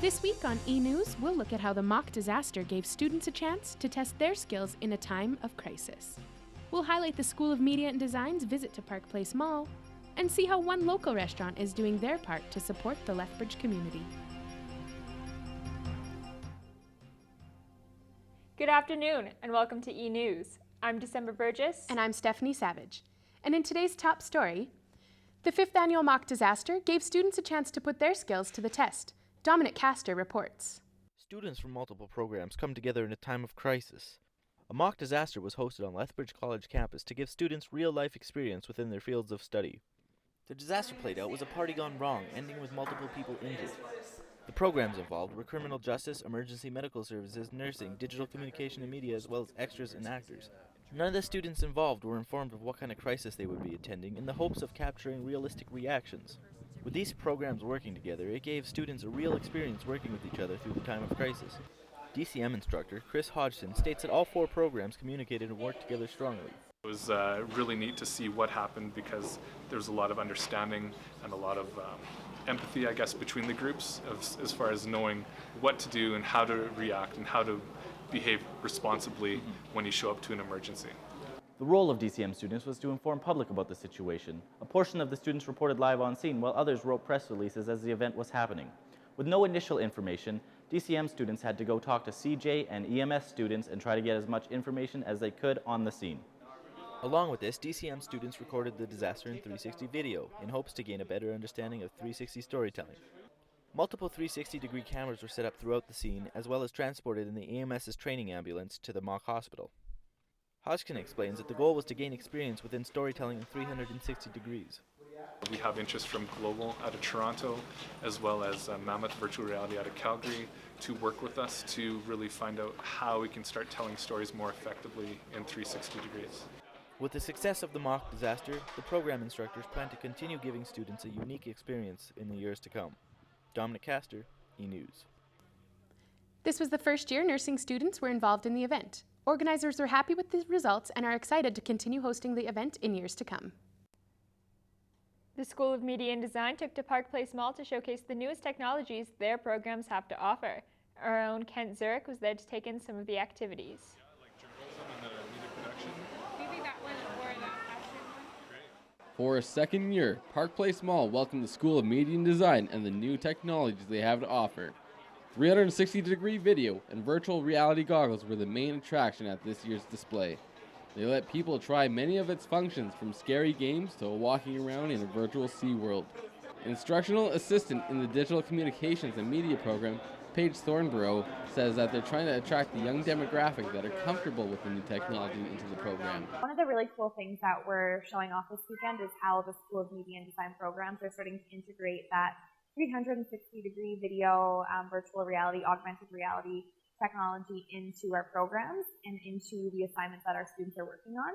This week on E-News, we'll look at how the mock disaster gave students a chance to test their skills in a time of crisis. We'll highlight the School of Media and Design's visit to Park Place Mall and see how one local restaurant is doing their part to support the Lethbridge community. Good afternoon and welcome to E-News. I'm December Burgess. And I'm Stephanie Savage. And in today's top story, the 5th annual mock disaster gave students a chance to put their skills to the test. Dominic Castor reports. Students from multiple programs come together in a time of crisis. A mock disaster was hosted on Lethbridge College campus to give students real-life experience within their fields of study. The disaster played out was a party gone wrong, ending with multiple people injured. The programs involved were criminal justice, emergency medical services, nursing, digital communication and media, as well as extras and actors. None of the students involved were informed of what kind of crisis they would be attending in the hopes of capturing realistic reactions. With these programs working together, it gave students a real experience working with each other through the time of crisis. DCM instructor Chris Hodgson states that all 4 programs communicated and worked together strongly. It was really neat to see what happened because there was a lot of understanding and a lot of empathy, I guess, between the groups as far as knowing what to do and how to react and how to behave responsibly when you show up to an emergency. The role of DCM students was to inform public about the situation. A portion of the students reported live on scene, while others wrote press releases as the event was happening. With no initial information, DCM students had to go talk to CJ and EMS students and try to get as much information as they could on the scene. Along with this, DCM students recorded the disaster in 360 video in hopes to gain a better understanding of 360 storytelling. Multiple 360-degree cameras were set up throughout the scene, as well as transported in the EMS's training ambulance to the mock hospital. Hodgkin explains that the goal was to gain experience within storytelling in 360 degrees. We have interest from Global out of Toronto, as well as Mammoth Virtual Reality out of Calgary, to work with us to really find out how we can start telling stories more effectively in 360 degrees. With the success of the mock disaster, the program instructors plan to continue giving students a unique experience in the years to come. Dominic Castor, E-News. This was the first year nursing students were involved in the event. Organizers were happy with the results and are excited to continue hosting the event in years to come. The School of Media and Design took to Park Place Mall to showcase the newest technologies their programs have to offer. Our own Kent Zurich was there to take in some of the activities. For a second year, Park Place Mall welcomed the School of Media and Design and the new technologies they have to offer. 360-degree video and virtual reality goggles were the main attraction at this year's display. They let people try many of its functions, from scary games to walking around in a virtual SeaWorld. Instructional assistant in the digital communications and media program, Paige Thornborough, says that they're trying to attract the young demographic that are comfortable with the new technology into the program. One of the really cool things that we're showing off this weekend is how the School of Media and Design programs are starting to integrate that 360-degree video, virtual reality, augmented reality technology into our programs and into the assignments that our students are working on.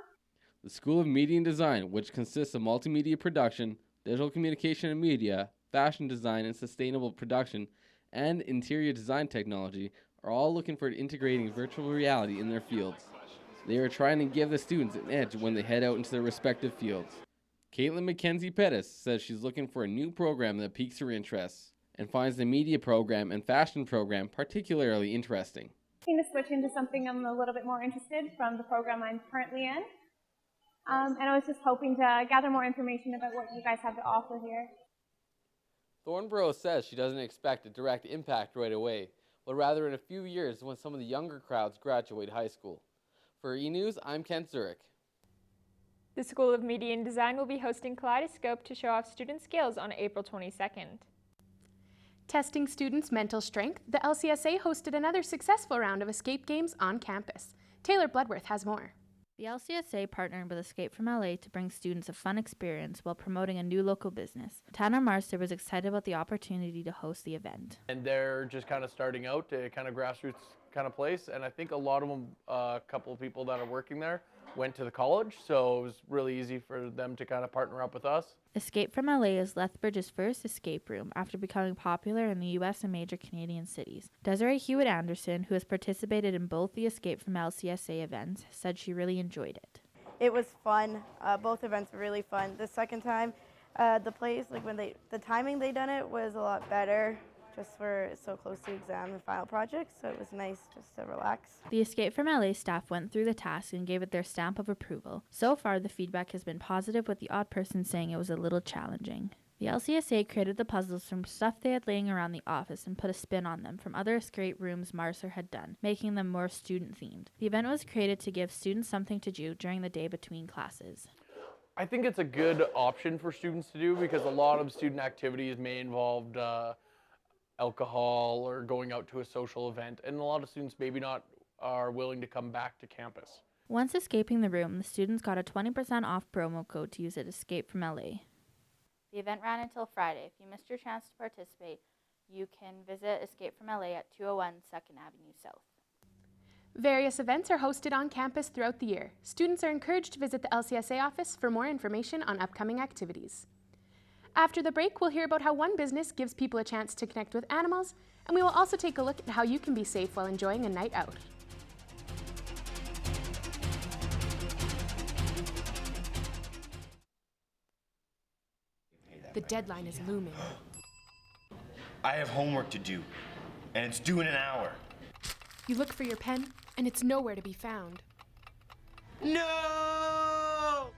The School of Media and Design, which consists of multimedia production, digital communication and media, fashion design and sustainable production, and interior design technology, are all looking for integrating virtual reality in their fields. They are trying to give the students an edge when they head out into their respective fields. Caitlin McKenzie Pettis says she's looking for a new program that piques her interests and finds the media program and fashion program particularly interesting. I'm going to switch into something I'm a little bit more interested from the program I'm currently in. And I was just hoping to gather more information about what you guys have to offer here. Thornborough says she doesn't expect a direct impact right away, but rather in a few years when some of the younger crowds graduate high school. For E-News, I'm Kent Zurich. The School of Media and Design will be hosting Kaleidoscope to show off student skills on April 22nd. Testing students' mental strength, the LCSA hosted another successful round of escape games on campus. Taylor Bloodworth has more. The LCSA partnered with Escape from LA to bring students a fun experience while promoting a new local business. Tanner Marster was excited about the opportunity to host the event. And they're just kind of starting out to kind of grassroots kind of place, and I think a lot of them, a couple of people that are working there went to the college, so it was really easy for them to kind of partner up with us. Escape from LA is Lethbridge's first escape room after becoming popular in the U.S. and major Canadian cities. Desiree Hewitt-Anderson, who has participated in both the Escape from LCSA events, said she really enjoyed it. It was fun. Both events were really fun. The second time, the place, the timing they done it was a lot better. Just we're so close to exam and final projects, so it was nice just to relax. The Escape from LA staff went through the task and gave it their stamp of approval. So far, the feedback has been positive, with the odd person saying it was a little challenging. The LCSA created the puzzles from stuff they had laying around the office and put a spin on them from other escape rooms Mercer had done, making them more student-themed. The event was created to give students something to do during the day between classes. I think it's a good option for students to do because a lot of student activities may involve alcohol or going out to a social event, and a lot of students maybe not are willing to come back to campus. Once escaping the room, the students got a 20% off promo code to use at Escape from LA. The event ran until Friday. If you missed your chance to participate, you can visit Escape from LA at 201 2nd Avenue South. Various events are hosted on campus throughout the year. Students are encouraged to visit the LCSA office for more information on upcoming activities. After the break, we'll hear about how one business gives people a chance to connect with animals, and we will also take a look at how you can be safe while enjoying a night out. The deadline is looming. I have homework to do, and it's due in an hour. You look for your pen, and it's nowhere to be found. No!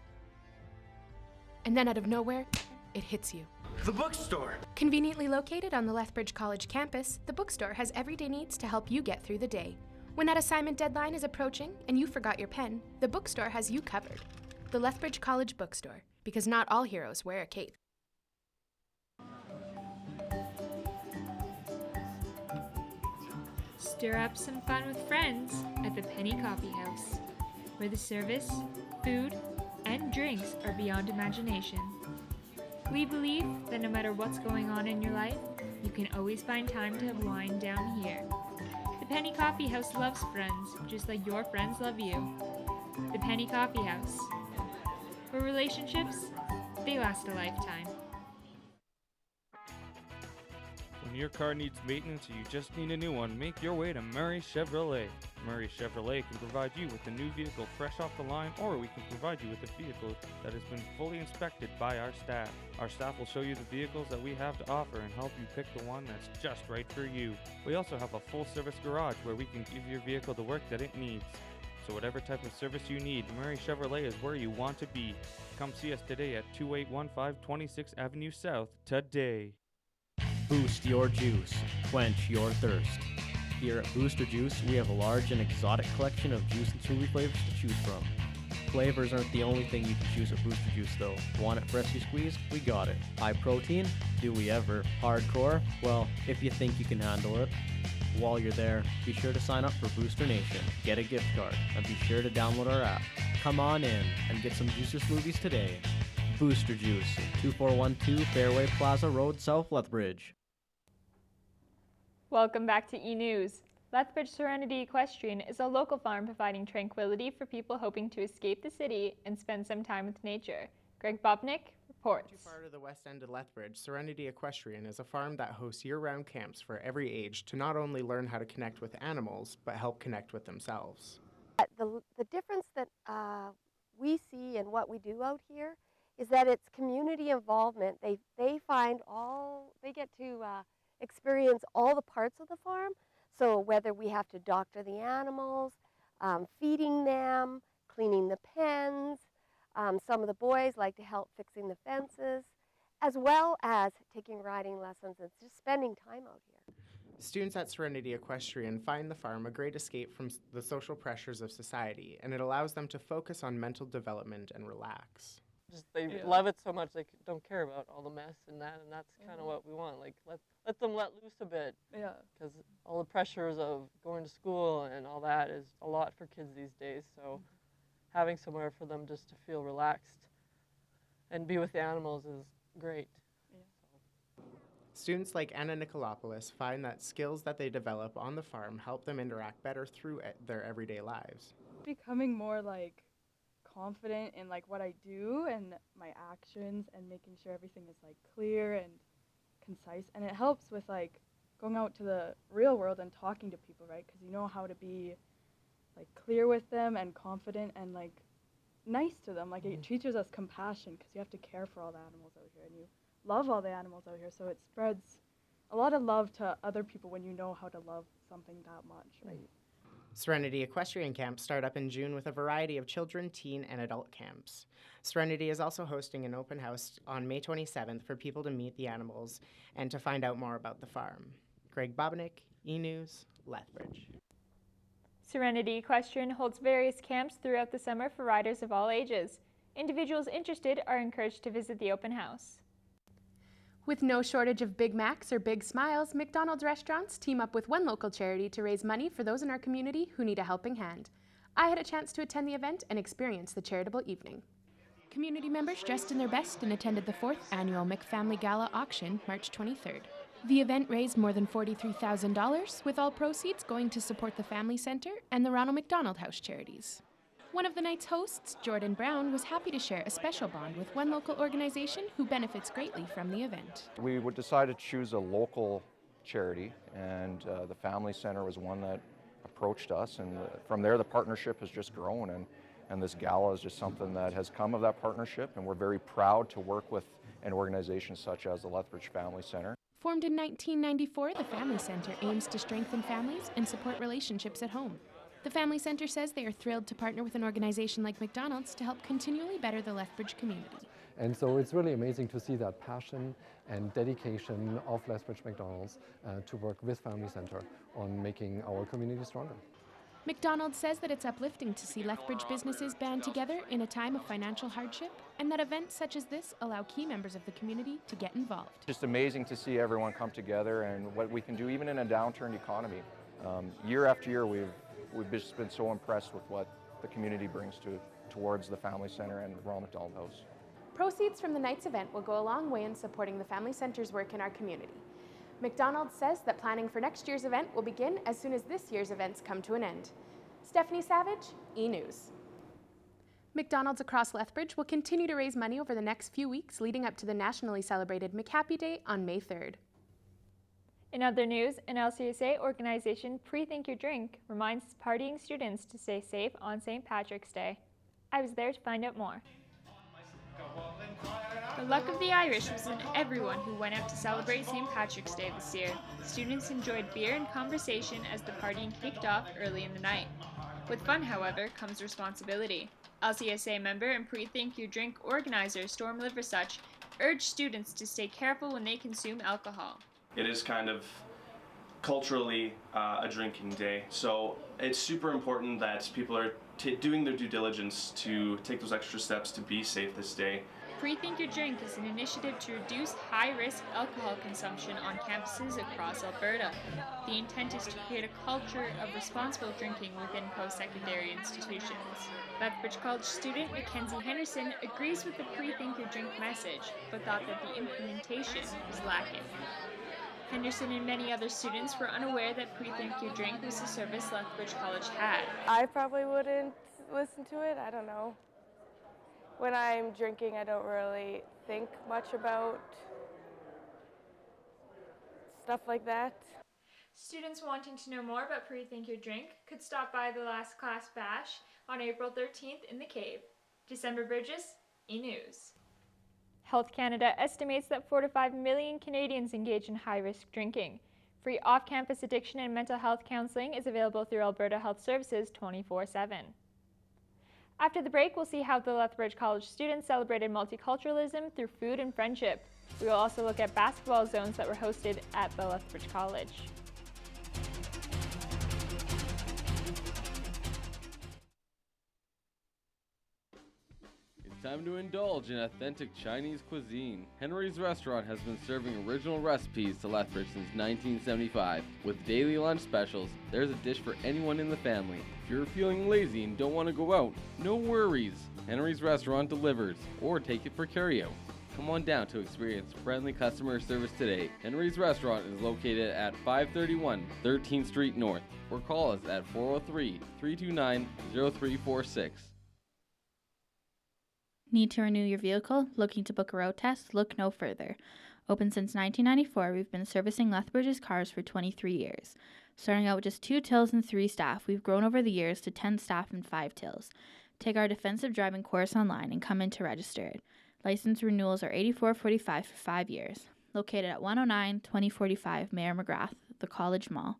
And then out of nowhere, it hits you. The bookstore! Conveniently located on the Lethbridge College campus, the bookstore has everyday needs to help you get through the day. When that assignment deadline is approaching and you forgot your pen, the bookstore has you covered. The Lethbridge College Bookstore, because not all heroes wear a cape. Stir up some fun with friends at the Penny Coffee House, where the service, food, and drinks are beyond imagination. We believe that no matter what's going on in your life, you can always find time to wind down here. The Penny Coffee House loves friends, just like your friends love you. The Penny Coffee House. For relationships, they last a lifetime. When your car needs maintenance or you just need a new one, make your way to Murray Chevrolet. Murray Chevrolet can provide you with a new vehicle fresh off the line, or we can provide you with a vehicle that has been fully inspected by our staff. Our staff will show you the vehicles that we have to offer and help you pick the one that's just right for you. We also have a full service garage where we can give your vehicle the work that it needs. So whatever type of service you need, Murray Chevrolet is where you want to be. Come see us today at 2815 26th Avenue South today. Boost your juice. Quench your thirst. Here at Booster Juice, we have a large and exotic collection of juice and smoothie flavors to choose from. Flavors aren't the only thing you can choose at Booster Juice though. Want it freshly squeezed? We got it. High protein? Do we ever? Hardcore? Well, if you think you can handle it. While you're there, be sure to sign up for Booster Nation, get a gift card, and be sure to download our app. Come on in and get some juicy smoothies today. Booster Juice, 2412 Fairway Plaza Road, South Lethbridge. Welcome back to E-News. Lethbridge Serenity Equestrian is a local farm providing tranquility for people hoping to escape the city and spend some time with nature. Greg Bobnick reports. Not too far to the west end of Lethbridge, Serenity Equestrian is a farm that hosts year-round camps for every age to not only learn how to connect with animals, but help connect with themselves. The difference that we see in what we do out here is that it's community involvement. They get to experience all the parts of the farm. So whether we have to doctor the animals, feeding them, cleaning the pens, some of the boys like to help fixing the fences, as well as taking riding lessons and just spending time out here. Students at Serenity Equestrian find the farm a great escape from the social pressures of society, and it allows them to focus on mental development and relax. They love it so much they don't care about all the mess and that's kind of what we want. Like let them let loose a bit. Yeah. Because all the pressures of going to school and all that is a lot for kids these days. So having somewhere for them just to feel relaxed and be with the animals is great. Yeah. Students like Anna Nicolopoulos find that skills that they develop on the farm help them interact better through their everyday lives. Becoming more confident in what I do and my actions and making sure everything is clear and concise, and it helps with going out to the real world and talking to people, right? Because you know how to be clear with them and confident and nice to them. It teaches us compassion because you have to care for all the animals out here and you love all the animals out here, so it spreads a lot of love to other people when you know how to love something that much, right? Serenity Equestrian camps start up in June with a variety of children, teen, and adult camps. Serenity is also hosting an open house on May 27th for people to meet the animals and to find out more about the farm. Greg Bobinick, E-News, Lethbridge. Serenity Equestrian holds various camps throughout the summer for riders of all ages. Individuals interested are encouraged to visit the open house. With no shortage of Big Macs or Big Smiles, McDonald's restaurants team up with one local charity to raise money for those in our community who need a helping hand. I had a chance to attend the event and experience the charitable evening. Community members dressed in their best and attended the 4th annual McFamily Gala auction, March 23rd. The event raised more than $43,000, with all proceeds going to support the Family Center and the Ronald McDonald House charities. One of the night's hosts, Jordan Brown, was happy to share a special bond with one local organization who benefits greatly from the event. We would decide to choose a local charity, and the Family Center was one that approached us, and from there the partnership has just grown, and this gala is just something that has come of that partnership, and we're very proud to work with an organization such as the Lethbridge Family Center. Formed in 1994, the Family Center aims to strengthen families and support relationships at home. The Family Center says they are thrilled to partner with an organization like McDonald's to help continually better the Lethbridge community. And so it's really amazing to see that passion and dedication of Lethbridge McDonald's to work with Family Center on making our community stronger. McDonald's says that it's uplifting to see Lethbridge businesses band together in a time of financial hardship, and that events such as this allow key members of the community to get involved. Just amazing to see everyone come together and what we can do even in a downturned economy. Year after year we've just been so impressed with what the community brings towards the Family Center and Ronald McDonald House. Proceeds from the night's event will go a long way in supporting the Family Center's work in our community. McDonald's says that planning for next year's event will begin as soon as this year's events come to an end. Stephanie Savage, E-News. McDonald's across Lethbridge will continue to raise money over the next few weeks leading up to the nationally celebrated McHappy Day on May 3rd. In other news, an LCSA organization, Pre-Think Your Drink, reminds partying students to stay safe on St. Patrick's Day. I was there to find out more. The luck of the Irish was in everyone who went out to celebrate St. Patrick's Day this year. Students enjoyed beer and conversation as the partying kicked off early in the night. With fun, however, comes responsibility. LCSA member and Pre-Think Your Drink organizer Storm Liversuch urged students to stay careful when they consume alcohol. It is kind of culturally a drinking day, so it's super important that people are doing their due diligence to take those extra steps to be safe this day. Pre-Think Your Drink is an initiative to reduce high-risk alcohol consumption on campuses across Alberta. The intent is to create a culture of responsible drinking within post-secondary institutions. Lethbridge College student Mackenzie Henderson agrees with the Pre-Think Your Drink message, but thought that the implementation was lacking. Henderson and many other students were unaware that Pre-Think Your Drink was a service Lethbridge College had. I probably wouldn't listen to it, I don't know. When I'm drinking, I don't really think much about stuff like that. Students wanting to know more about Pre-Think Your Drink could stop by the last class bash on April 13th in the Cave. December Bridges, E-News. Health Canada estimates that 4 to 5 million Canadians engage in high-risk drinking. Free off-campus addiction and mental health counseling is available through Alberta Health Services 24/7. After the break, we'll see how the Lethbridge College students celebrated multiculturalism through food and friendship. We will also look at basketball zones that were hosted at the Lethbridge College. It's time to indulge in authentic Chinese cuisine. Henry's Restaurant has been serving original recipes to Lethbridge since 1975. With daily lunch specials, there's a dish for anyone in the family. If you're feeling lazy and don't want to go out, no worries. Henry's Restaurant delivers, or take it for carryout. Come on down to experience friendly customer service today. Henry's Restaurant is located at 531 13th Street North, or call us at 403-329-0346. Need to renew your vehicle? Looking to book a road test? Look no further. Open since 1994, we've been servicing Lethbridge's cars for 23 years. Starting out with just 2 tills and 3 staff, we've grown over the years to 10 staff and 5 tills. Take our defensive driving course online and come in to register it. License renewals are $84.45 for 5 years. located at 109 2045 Mayor McGrath, the College Mall.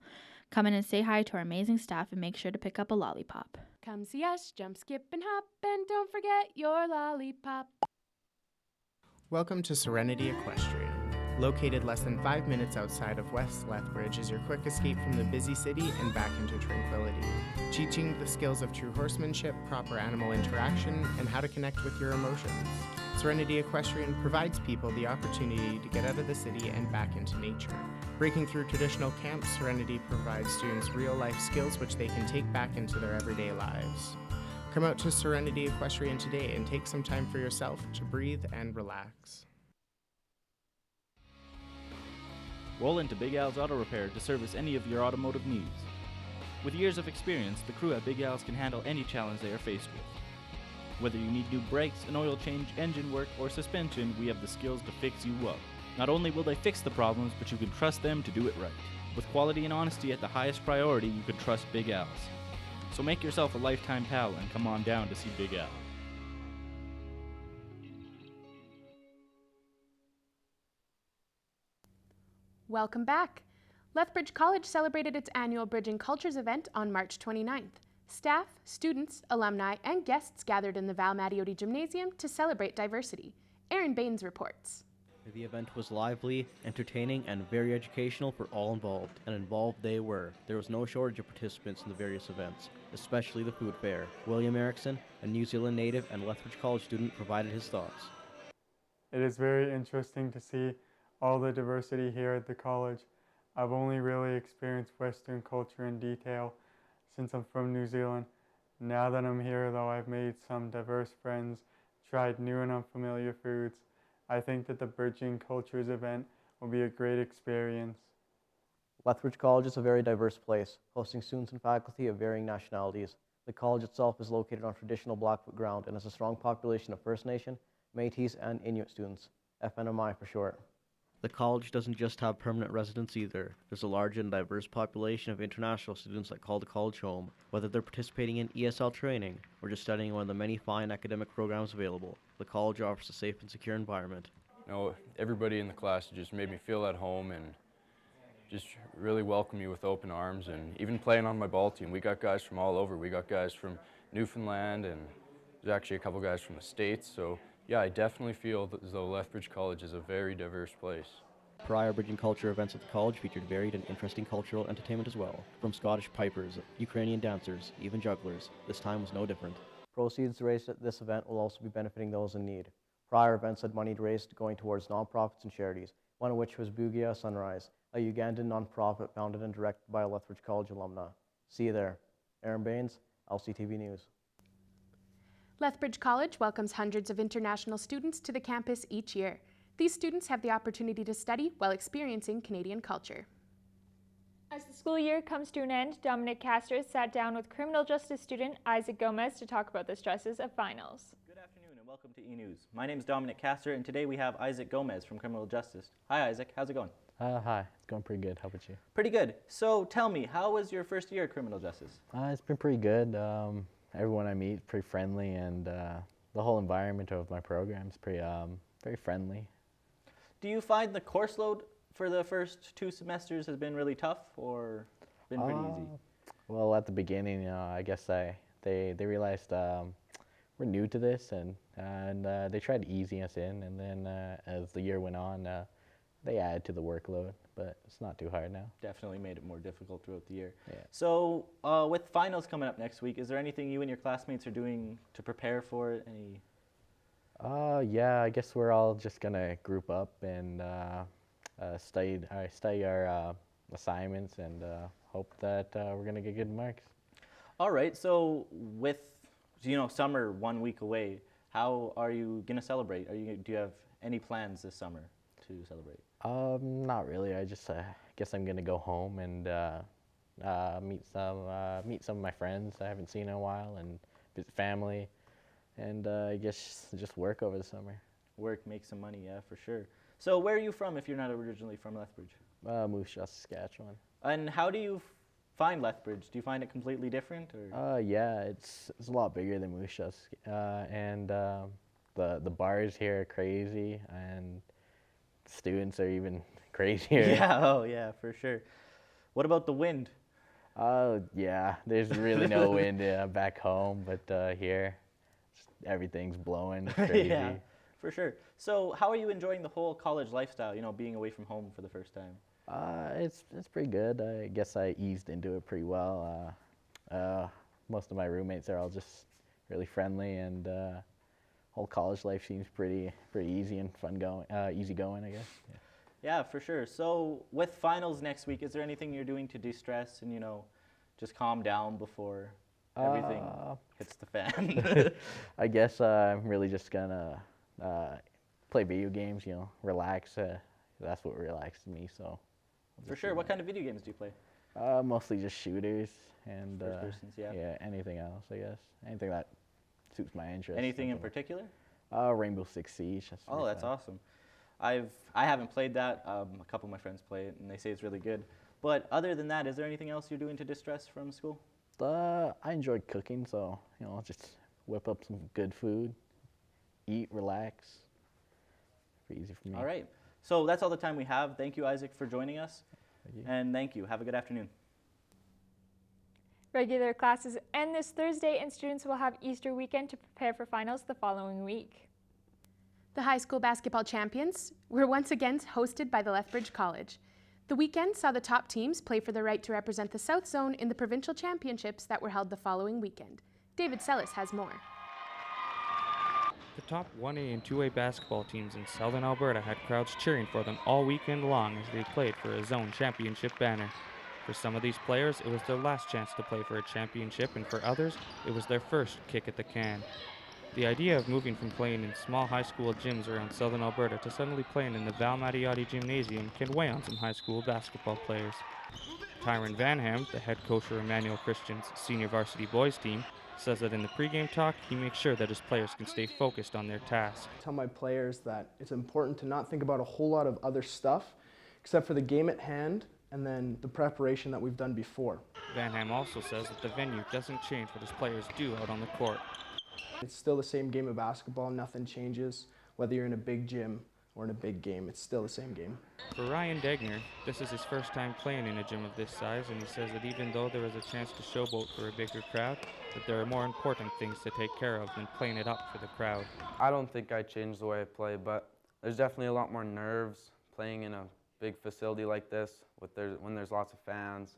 Come in and say hi to our amazing staff and make sure to pick up a lollipop. Come see us, jump, skip, and hop, and don't forget your lollipop. Welcome to Serenity Equestrian. Located less than 5 minutes outside of West Lethbridge is your quick escape from the busy city and back into tranquility, teaching the skills of true horsemanship, proper animal interaction, and how to connect with your emotions. Serenity Equestrian provides people the opportunity to get out of the city and back into nature. Breaking through traditional camps, Serenity provides students real-life skills which they can take back into their everyday lives. Come out to Serenity Equestrian today and take some time for yourself to breathe and relax. Roll into Big Al's Auto Repair to service any of your automotive needs. With years of experience, the crew at Big Al's can handle any challenge they are faced with. Whether you need new brakes, an oil change, engine work, or suspension, we have the skills to fix you up. Not only will they fix the problems, but you can trust them to do it right. With quality and honesty at the highest priority, you can trust Big Al's. So make yourself a lifetime pal and come on down to see Big Al. Welcome back. Lethbridge College celebrated its annual Bridging Cultures event on March 29th. Staff, students, alumni, and guests gathered in the Val Mattioti Gymnasium to celebrate diversity. Aaron Baines reports. The event was lively, entertaining, and very educational for all involved, and involved they were. There was no shortage of participants in the various events, especially the food fair. William Erickson, a New Zealand native and Lethbridge College student, provided his thoughts. It is very interesting to see all the diversity here at the college. I've only really experienced Western culture in detail since I'm from New Zealand. Now that I'm here, though, I've made some diverse friends, tried new and unfamiliar foods. I think that the Bridging Cultures event will be a great experience. Lethbridge College is a very diverse place, hosting students and faculty of varying nationalities. The college itself is located on traditional Blackfoot ground and has a strong population of First Nation, Métis, and Inuit students, FNMI for short. The college doesn't just have permanent residents either. There's a large and diverse population of international students that call the college home, whether they're participating in ESL training or just studying one of the many fine academic programs available. The college offers a safe and secure environment. You know, everybody in the class just made me feel at home and just really welcomed me with open arms, and even playing on my ball team. We got guys from all over. We got guys from Newfoundland, and there's actually a couple guys from the States. So yeah, I definitely feel as though Lethbridge College is a very diverse place. Prior Bridging Culture events at the college featured varied and interesting cultural entertainment as well, from Scottish pipers, Ukrainian dancers, even jugglers. This time was no different. Proceeds raised at this event will also be benefiting those in need. Prior events had money raised going towards nonprofits and charities, one of which was Bugia Sunrise, a Ugandan nonprofit founded and directed by a Lethbridge College alumna. See you there. Aaron Baines, LCTV News. Lethbridge College welcomes hundreds of international students to the campus each year. These students have the opportunity to study while experiencing Canadian culture. As the school year comes to an end, Dominic Castor sat down with criminal justice student Isaac Gomez to talk about the stresses of finals. Good afternoon and welcome to E-News. My name is Dominic Castor and today we have Isaac Gomez from Criminal Justice. Hi Isaac, how's it going? Hi, it's going pretty good. How about you? Pretty good. So tell me, how was your first year at Criminal Justice? It's been pretty good. Everyone I meet is pretty friendly, and the whole environment of my program is pretty very friendly. Do you find the course load for the first 2 semesters has been really tough or been pretty easy? Well, at the beginning, I guess they realized we're new to this, and they tried easing us in, and then as the year went on, they added to the workload, but it's not too hard now. Definitely made it more difficult throughout the year. Yeah. So with finals coming up next week, is there anything you and your classmates are doing to prepare for it? Yeah, I guess we're all just gonna group up and study our assignments and hope that we're gonna get good marks. All right, so with summer 1 week away, how are you gonna celebrate? Do you have any plans this summer to celebrate? Not really. I just guess I'm gonna go home and meet some of my friends I haven't seen in a while, and visit family, and I guess just work over the summer. Work, make some money, yeah, for sure. So where are you from if you're not originally from Lethbridge? Moose Jaw, Saskatchewan. And how do you find Lethbridge? Do you find it completely different, or? Yeah, it's a lot bigger than Moose Jaw, and the bars here are crazy, and students are even crazier. Yeah, oh yeah, for sure. What about the wind? Yeah, there's really no wind back home, but here, everything's blowing. It's crazy. Yeah, for sure. So how are you enjoying the whole college lifestyle, being away from home for the first time? It's pretty good. I guess I eased into it pretty well. Most of my roommates are all just really friendly, and whole college life seems pretty easy and easy going, I guess. Yeah. Yeah, for sure. So with finals next week, is there anything you're doing to de-stress and, just calm down before everything hits the fan? I guess I'm really just gonna play video games, relax. That's what relaxes me, so. For sure. What kind of video games do you play? Mostly just shooters and First persons, yeah. yeah, anything else, I guess. Anything that suits my interest. Anything in particular? Rainbow Six Siege. That's Oh, that's awesome. I haven't played that. A couple of my friends play it, and they say it's really good. But other than that, is there anything else you're doing to distress from school? I enjoy cooking, so just whip up some good food, eat, relax. Pretty easy for me. All right. So that's all the time we have. Thank you, Isaac, for joining us. Thank you. And thank you. Have a good afternoon. Regular classes end this Thursday, and students will have Easter weekend to prepare for finals the following week. The high school basketball champions were once again hosted by the Lethbridge College. The weekend saw the top teams play for the right to represent the South Zone in the provincial championships that were held the following weekend. David Sellis has more. The top 1A and 2A basketball teams in Southern Alberta had crowds cheering for them all weekend long as they played for a zone championship banner. For some of these players, it was their last chance to play for a championship, and for others, it was their first kick at the can. The idea of moving from playing in small high school gyms around Southern Alberta to suddenly playing in the Val Matiotti Gymnasium can weigh on some high school basketball players. Tyron Vanham, the head coach for Emmanuel Christian's senior varsity boys team, says that in the pregame talk, he makes sure that his players can stay focused on their task. I tell my players that it's important to not think about a whole lot of other stuff except for the game at hand and then the preparation that we've done before. Vanham also says that the venue doesn't change what his players do out on the court. It's still the same game of basketball, nothing changes. Whether you're in a big gym or in a big game, it's still the same game. For Ryan Degner, this is his first time playing in a gym of this size, and he says that even though there is a chance to showboat for a bigger crowd, that there are more important things to take care of than playing it up for the crowd. I don't think I changed the way I play, but there's definitely a lot more nerves playing in a big facility like this when there's lots of fans.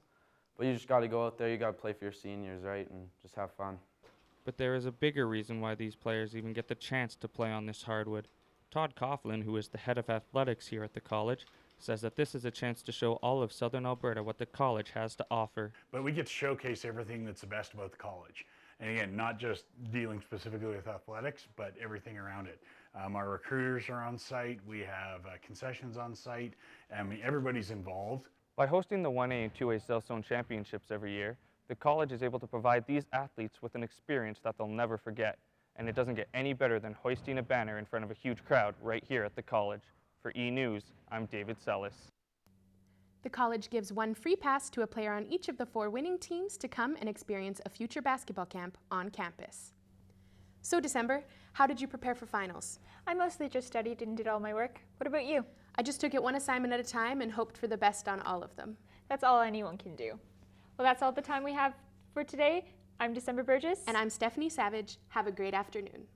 But you just got to go out there, you got to play for your seniors, right, and just have fun. But there is a bigger reason why these players even get the chance to play on this hardwood. Todd Coughlin, who is the head of athletics here at the college, says that this is a chance to show all of Southern Alberta what the college has to offer. But we get to showcase everything that's the best about the college. And again, not just dealing specifically with athletics, but everything around it. Our recruiters are on site, we have concessions on site, everybody's involved. By hosting the 1A and 2A South Zone Championships every year, the college is able to provide these athletes with an experience that they'll never forget. And it doesn't get any better than hoisting a banner in front of a huge crowd right here at the college. For E! News, I'm David Sellis. The college gives one free pass to a player on each of the 4 winning teams to come and experience a future basketball camp on campus. So December, how did you prepare for finals? I mostly just studied and did all my work. What about you? I just took it one assignment at a time and hoped for the best on all of them. That's all anyone can do. Well, that's all the time we have for today. I'm December Burgess. And I'm Stephanie Savage. Have a great afternoon.